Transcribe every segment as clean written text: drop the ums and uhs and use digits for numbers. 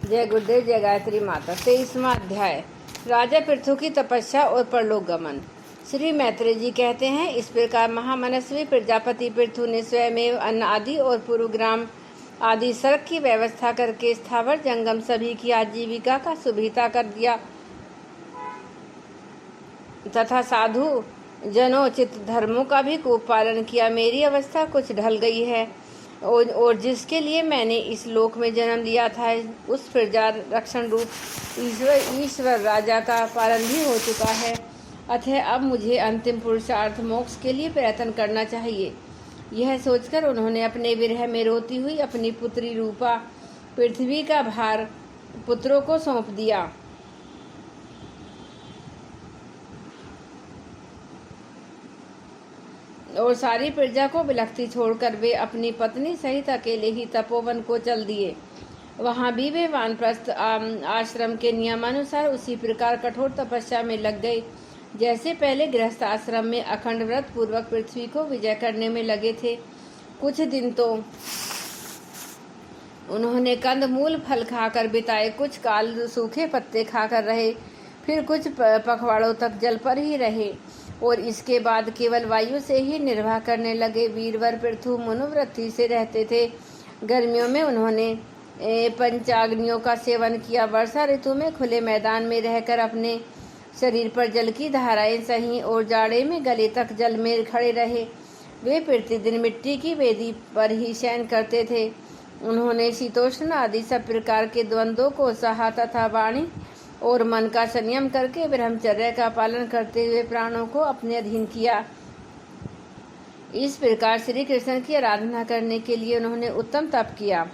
जय गुरुदेव, जय गायत्री माता। 23वां अध्याय, राजा पृथु की तपस्या और परलोक गमन। श्री मैत्रेय जी कहते हैं, इस प्रकार महामनस्वी प्रजापति पृथु ने स्वयं अन्न आदि और पुरुग्राम आदि सड़क की व्यवस्था करके स्थावर जंगम सभी की आजीविका का सुविधा कर दिया तथा साधु जनोचित धर्मों का भी खूब पालन किया। मेरी अवस्था कुछ ढल गई है और जिसके लिए मैंने इस लोक में जन्म लिया था, उस प्रजा रक्षण रूप ईश्वर राजा का पालन भी हो चुका है। अतः अब मुझे अंतिम पुरुषार्थ मोक्ष के लिए प्रयत्न करना चाहिए। यह सोचकर उन्होंने अपने विरह में रोती हुई अपनी पुत्री रूपा पृथ्वी का भार पुत्रों को सौंप दिया। और सारी प्रजा को बिलखती छोड़कर वे अपनी पत्नी सहित अकेले ही तपोवन को चल दिए। वहां भी वे वानप्रस्थ आश्रम के नियमानुसार उसी प्रकार कठोर तपस्या में लग गए जैसे पहले गृहस्थ आश्रम में अखंड व्रत पूर्वक पृथ्वी को विजय करने में लगे थे। कुछ दिन तो उन्होंने कंदमूल फल खाकर बिताए, कुछ काल सूखे पत्ते खाकर रहे, फिर कुछ पखवाड़ों तक जल पर ही रहे और इसके बाद केवल वायु से ही निर्वाह करने लगे। वीरवर पृथु मनुवृत्ति से रहते थे। गर्मियों में उन्होंने पंचाग्नियों का सेवन किया। वर्षा ऋतु में खुले मैदान में रहकर अपने शरीर पर जल की धाराएं सही और जाड़े में गले तक जल में खड़े रहे। वे प्रतिदिन मिट्टी की वेदी पर ही शयन करते थे। उन्होंने शीतोष्ण आदि सब प्रकार के द्वंद्वों को सहा तथा वाणी और मन का संयम करके ब्रह्मचर्य का पालन करते हुए प्राणों को अपने अधीन किया। इस प्रकार श्री कृष्ण की आराधना करने के लिए उन्होंने उत्तम तप किया।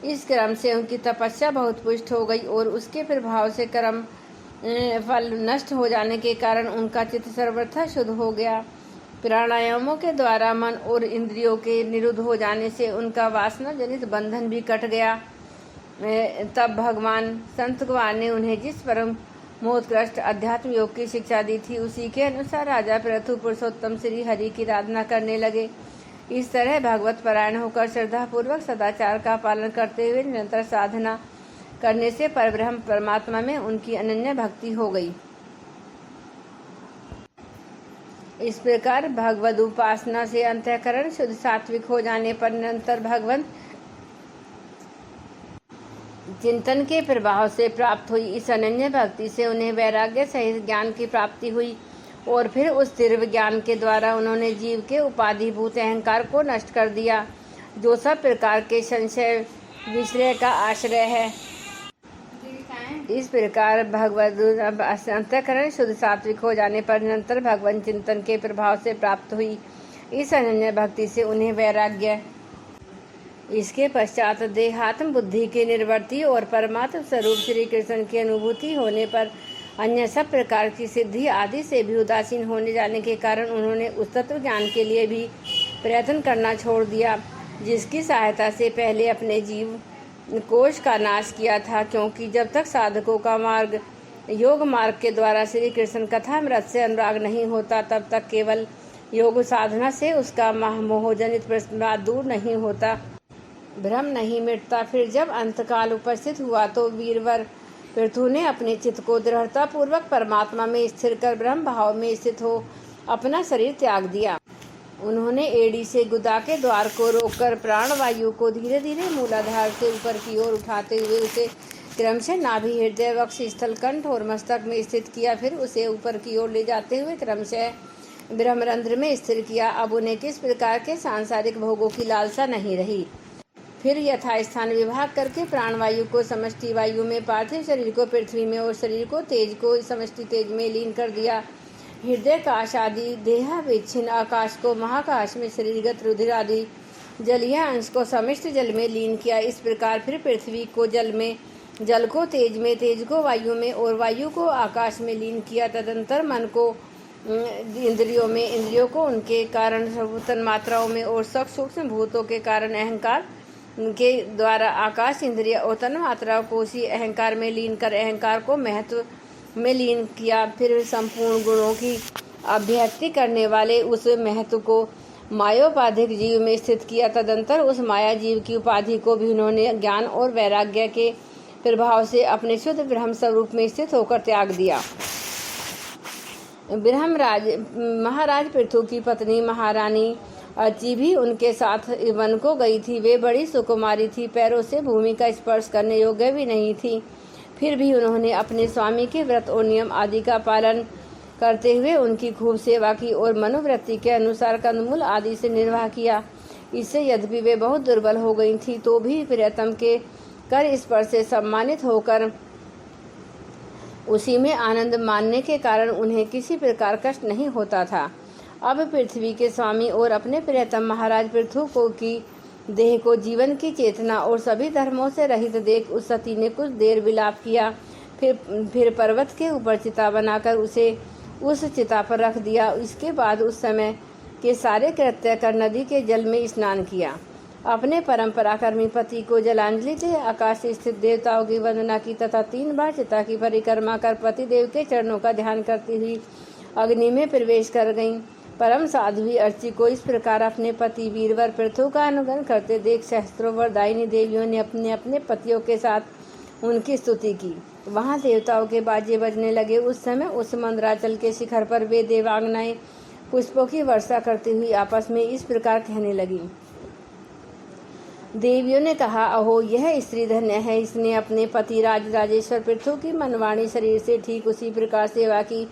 इस क्रम से उनकी तपस्या बहुत पुष्ट हो गई और उसके प्रभाव से कर्म फल नष्ट हो जाने के कारण उनका चित्त सर्वथा शुद्ध हो गया। प्राणायामों के द्वारा मन और इंद्रियों के निरुद्ध हो जाने से उनका वासना जनित बंधन भी कट गया। तब भगवान संतगवान ने उन्हें जिस परम मोहोत्कृष्ट अध्यात्म योग की शिक्षा दी थी, उसी के अनुसार राजा पृथु पुरुषोत्तम श्री हरि की आराधना करने लगे। इस तरह भगवत परायण होकर श्रद्धा पूर्वक सदाचार का पालन करते हुए निरंतर साधना करने से परब्रह्म परमात्मा में उनकी अनन्य भक्ति हो गई। इस प्रकार भगवद उपासना से अंतःकरण शुद्ध सात्विक हो जाने पर निरंतर भगवंत चिंतन के प्रभाव से प्राप्त हुई इस अनन्य भक्ति से उन्हें वैराग्य सहित ज्ञान की प्राप्ति हुई और फिर उस तीव्र ज्ञान के द्वारा उन्होंने जीव के उपाधिभूत अहंकार को नष्ट कर दिया, जो सब प्रकार के संशय विश्रय का आश्रय है। इस प्रकार भगवद अंतःकरण शुद्ध सात्विक हो जाने पर निरंतर भगवान चिंतन के प्रभाव से प्राप्त हुई इस अनन्य भक्ति से उन्हें वैराग्य, इसके पश्चात देहात्म बुद्धि की निर्वृत्ति और परमात्म स्वरूप श्री कृष्ण की अनुभूति होने पर अन्य सब प्रकार की सिद्धि आदि से भी उदासीन होने जाने के कारण उन्होंने उस तत्व ज्ञान के लिए भी प्रयत्न करना छोड़ दिया, जिसकी सहायता से पहले अपने जीव कोश का नाश किया था। क्योंकि जब तक साधकों का मार्ग योग मार्ग के द्वारा श्री कृष्ण कथामृत से अनुराग नहीं होता, तब तक केवल योग साधना से उसका मोहजनित प्रश्न दूर नहीं होता, भ्रम नहीं मिटता। फिर जब अंतकाल उपस्थित हुआ तो वीरवर पृथु ने अपने चित्त को दृढ़ता पूर्वक परमात्मा में स्थिर कर ब्रह्म भाव में स्थित हो अपना शरीर त्याग दिया। उन्होंने एड़ी से गुदा के द्वार को रोककर प्राणवायु को धीरे धीरे मूलाधार से ऊपर की ओर उठाते हुए उसे क्रमशः नाभि, हृदय, वक्ष स्थल, कंठ और मस्तक में स्थित किया। फिर उसे ऊपर की ओर ले जाते हुए क्रमशः ब्रह्मरंध्र में स्थिर किया। अब उन्हें किस प्रकार के सांसारिक भोगों की लालसा नहीं रही। फिर यथास्थान विभाग करके प्राणवायु को समष्टि वायु में, पार्थिव शरीर को पृथ्वी में और शरीर को तेज को समष्टि तेज में लीन कर दिया। हृदय काश आदि देह विच्छिन्न आकाश को महाकाश में, शरीरगत रुधिर आदि जलीय अंश को समिष्ट जल में लीन किया। इस प्रकार फिर पृथ्वी को जल में, जल को तेज में, तेज को वायु में और वायु को आकाश में लीन किया। तदंतर मन को इंद्रियों में, इंद्रियों को उनके कारण तन्मात्राओं में और सूक्ष्म भूतों के कारण अहंकार के द्वारा आकाश इंद्रिय और तन्मात्राओं को उसी अहंकार में लीन कर अहंकार को महत्व में लीन किया। फिर संपूर्ण गुणों की अभ्यक्ति करने वाले उस महत्व को मायोपाधिक जीव में स्थित किया। तदंतर उस माया जीव की उपाधि को भी उन्होंने ज्ञान और वैराग्य के प्रभाव से अपने शुद्ध ब्रह्म स्वरूप में स्थित होकर त्याग दिया। महाराज पृथु की पत्नी महारानी अर्ची भी उनके साथ वन को गई थी। वे बड़ी सुकुमारी थी, पैरों से भूमि का स्पर्श करने योग्य भी नहीं थी। फिर भी उन्होंने अपने स्वामी के व्रत और नियम आदि का पालन करते हुए उनकी खूब सेवा की और मनोवृत्ति के अनुसार कंदमूल आदि से निर्वाह किया। इससे यद्यपि वे बहुत दुर्बल हो गई थी तो भी प्रियतम के कर स्पर्श से सम्मानित होकर उसी में आनंद मानने के कारण उन्हें किसी प्रकार कष्ट नहीं होता था। अब पृथ्वी के स्वामी और अपने प्रियतम महाराज पृथु को की देह को जीवन की चेतना और सभी धर्मों से रहित देख उस सती ने कुछ देर विलाप किया। फिर पर्वत के ऊपर चिता बनाकर उसे उस चिता पर रख दिया। इसके बाद उस समय के सारे कृत्य कर नदी के जल में स्नान किया। अपने परम पराक्रमी पति को जलांजलि दे आकाश से स्थित देवताओं की वंदना की तथा 3 बार चिता की परिक्रमा कर पति देव के चरणों का ध्यान करती हुई अग्नि में प्रवेश कर गईं। परम साध्वी अर्ची को इस प्रकार अपने पति वीरवर पृथु का अनुगमन करते देख सहस्त्रों वरदायिनी देवियों ने अपने अपने पतियों के साथ उनकी स्तुति की। वहां देवताओं के बाजे बजने लगे। उस समय उस मंदराचल के शिखर पर वे देवांगनाएं पुष्पों की वर्षा करती हुई आपस में इस प्रकार कहने लगी। देवियों ने कहा, अहो यह स्त्री धन्य है, इसने अपने पति राजेश्वर पृथु की मनवाणी शरीर से ठीक उसी प्रकार सेवा की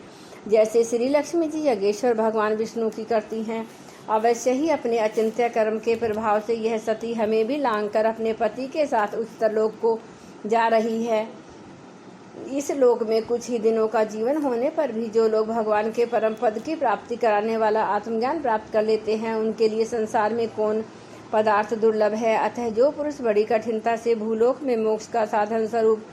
जैसे श्री लक्ष्मी जी यज्ञेश्वर भगवान विष्णु की करती हैं। अवश्य ही अपने अचिंत्य कर्म के प्रभाव से यह सती हमें भी लांग कर अपने पति के साथ उच्चतर लोक को जा रही है। इस लोक में कुछ ही दिनों का जीवन होने पर भी जो लोग भगवान के परम पद की प्राप्ति कराने वाला आत्मज्ञान प्राप्त कर लेते हैं उनके लिए संसार में कौन पदार्थ दुर्लभ है। अतः जो पुरुष बड़ी कठिनता से भूलोक में मोक्ष का साधन स्वरूप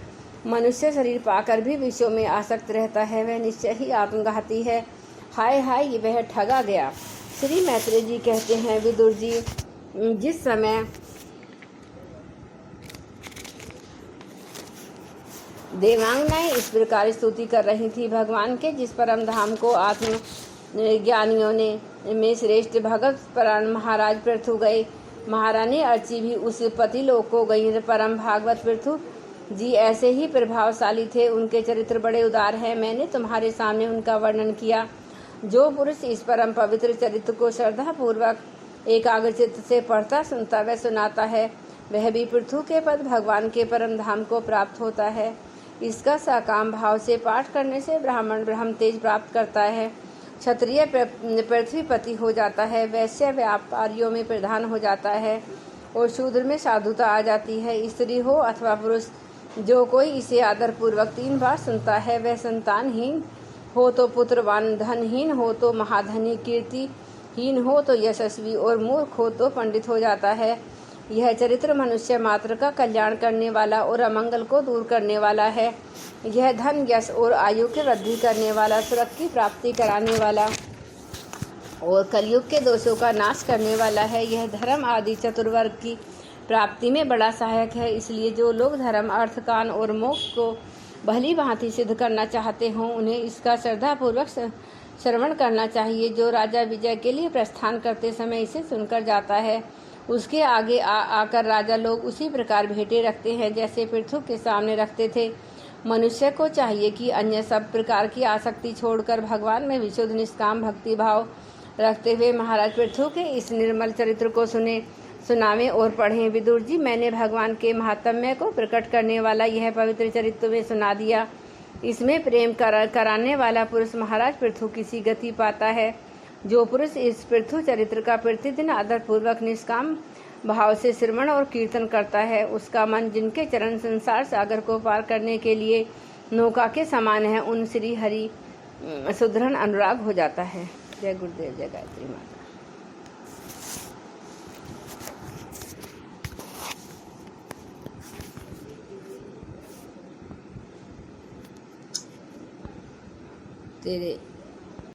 मनुष्य शरीर पाकर भी विषयों में आसक्त रहता है वह निश्चय ही आत्मघाती है। हाय हाय वह ठगा गया। श्री मैत्रेय जी कहते हैं, विदुर जी जिस समय देवांगनाएं इस प्रकार स्तुति कर रही थी भगवान के जिस परम धाम को आत्म ज्ञानियों ने में श्रेष्ठ भगत परायण महाराज पृथु गए। महारानी अर्ची भी उस पति लोक को गई। परम भागवत पृथु जी ऐसे ही प्रभावशाली थे। उनके चरित्र बड़े उदार हैं। मैंने तुम्हारे सामने उनका वर्णन किया। जो पुरुष इस परम पवित्र चरित्र को श्रद्धा पूर्वक एकाग्रचित्त से पढ़ता सुनता व सुनाता है वह भी पृथु के पद भगवान के परम धाम को प्राप्त होता है। इसका सकाम भाव से पाठ करने से ब्राह्मण ब्रह्म तेज प्राप्त करता है, क्षत्रिय पृथ्वीपति हो जाता है, वैश्य व्यापारियों में प्रधान हो जाता है और शूद्र में साधुता आ जाती है। स्त्री हो अथवा पुरुष जो कोई इसे आदर पूर्वक 3 बार सुनता है वह संतानहीन हो तो पुत्रवान, धनहीन हो तो महाधनी, कीर्तिहीन हो तो यशस्वी और मूर्ख हो तो पंडित हो जाता है। यह चरित्र मनुष्य मात्र का कल्याण करने वाला और अमंगल को दूर करने वाला है। यह धन यश और आयु की वृद्धि करने वाला, स्वर्ग की प्राप्ति कराने वाला और कलयुग के दोषों का नाश करने वाला है। यह धर्म आदि चतुर्वर्ग की प्राप्ति में बड़ा सहायक है। इसलिए जो लोग धर्म अर्थ कान और मोक्ष को भली भांति सिद्ध करना चाहते हों उन्हें इसका श्रद्धापूर्वक श्रवण करना चाहिए। जो राजा विजय के लिए प्रस्थान करते समय इसे सुनकर जाता है उसके आगे आकर राजा लोग उसी प्रकार भेंटें रखते हैं जैसे पृथु के सामने रखते थे। मनुष्य को चाहिए कि अन्य सब प्रकार की आसक्ति छोड़कर भगवान में विशुद्ध निष्काम भक्ति भाव रखते हुए महाराज पृथु के इस निर्मल चरित्र को सुनावें और पढ़ें। विदुर जी मैंने भगवान के महात्म्य को प्रकट करने वाला यह पवित्र चरित्र में सुना दिया। इसमें प्रेम कराने वाला पुरुष महाराज पृथु किसी गति पाता है। जो पुरुष इस पृथु चरित्र का प्रतिदिन आदरपूर्वक निष्काम भाव से श्रवण और कीर्तन करता है उसका मन जिनके चरण संसार सागर को पार करने के लिए नौका के समान है उन श्री हरि सुदृढ़ अनुराग हो जाता है। जय गुरुदेव, जय गायत्री माता। तेरे